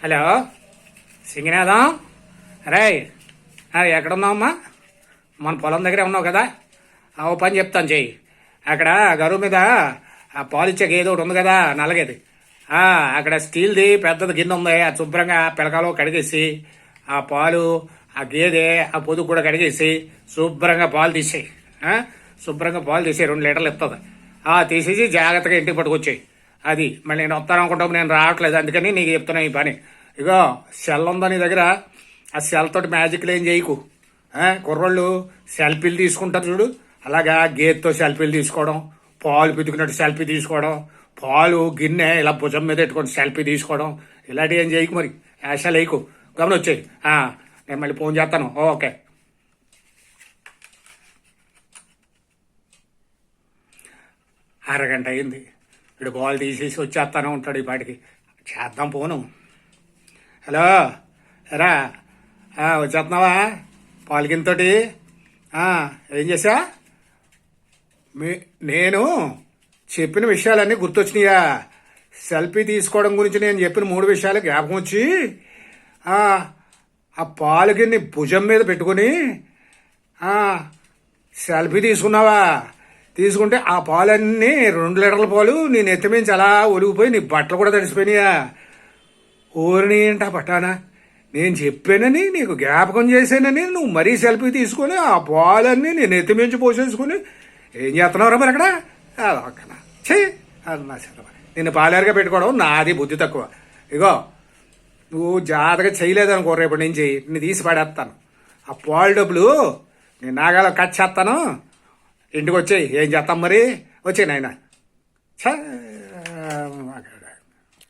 Hello సింగినాథం రే ఎక్కడున్నావమ్మా? మన పొలం దగ్గరే ఉన్నావు కదా. ఓ పని చెప్తాను చెయ్యి. అక్కడ గరువు మీద ఆ పాలు ఇచ్చే గేదె ఒకటి ఉంది కదా, నల్లగేది. అక్కడ స్టీల్ది పెద్దది గిన్నె ఉంది. ఆ శుభ్రంగా పిలకలో కడిగేసి ఆ పాలు ఆ గేదె ఆ పొదుగు కూడా కడిగేసి శుభ్రంగా పాలు తీసేయి. శుభ్రంగా పాలు తీసేయి, 2 లీటర్లు ఇస్తుంది. తీసేసి జాగ్రత్తగా ఇంటికి పట్టుకొచ్చేయి. అది మళ్ళీ నేను వస్తాను అనుకుంటాము, నేను రావట్లేదు, అందుకని నీకు చెప్తున్నా ఈ పని. ఇగో సెల్ ఉందా నీ దగ్గర? ఆ సెల్ తోటి మ్యాజిక్లు ఏం చేయకు. కుర్రోళ్ళు సెల్ఫీలు తీసుకుంటారు చూడు, అలాగా గేదెతో సెల్ఫీలు తీసుకోవడం, పాలు పితుకున్నట్టు సెల్ఫీ తీసుకోవడం, పాలు గిన్నె ఇలా భుజం మీద పెట్టుకొని సెల్ఫీ తీసుకోవడం, ఇలాంటివి ఏం చేయకు. మరి యాషాలు వేయకు, గమనొచ్చేయి. నేను మళ్ళీ ఫోన్ చేస్తాను. ఓకే. అరగంట అయింది. ఇప్పుడు బాల్ తీసేసి వచ్చేస్తానే ఉంటాడు ఈ పాటికి. చేద్దాం పోను. హలో రా, వచ్చేస్తున్నావా పాలకింతోటి? ఏం చేసా? నేను చెప్పిన విషయాలన్నీ గుర్తొచ్చినాయా? సెల్ఫీ తీసుకోవడం గురించి నేను చెప్పిన 3 విషయాలు జ్ఞాపకం వచ్చి ఆ పాలకిన్ని భుజం మీద పెట్టుకొని సెల్ఫీ తీసుకున్నావా? తీసుకుంటే ఆ పాలన్నీ 2 లీటర్ల పాలు నేను ఎత్తిమించి అలా ఒలిగిపోయి నీ బట్టలు కూడా తడిసిపోయినాయా? ఊరిని ఏంటా పట్టానా? నేను చెప్పానని నీకు జ్ఞాపకం చేశానని నువ్వు మరీ సెల్ఫీ తీసుకొని ఆ పాలన్నీ నేను ఎత్తిమించి పోసేసుకుని ఏం చేస్తున్నావురా మరి అక్కడ? అదొక్కనా అన్నా సరే, నిన్ను పాలేరుగా పెట్టుకోవడం నాది బుద్ధి తక్కువ. ఇగో నువ్వు జాగ్రత్తగా చేయలేదనుకో, రేపటి నుంచి నేను తీసి పడేస్తాను. ఆ పాలు డబ్బులు నేను నాగాలో కట్ చేస్తాను. ఇంటికి వచ్చేయి. ఏం చేస్తాం మరి? వచ్చేయి నాయన.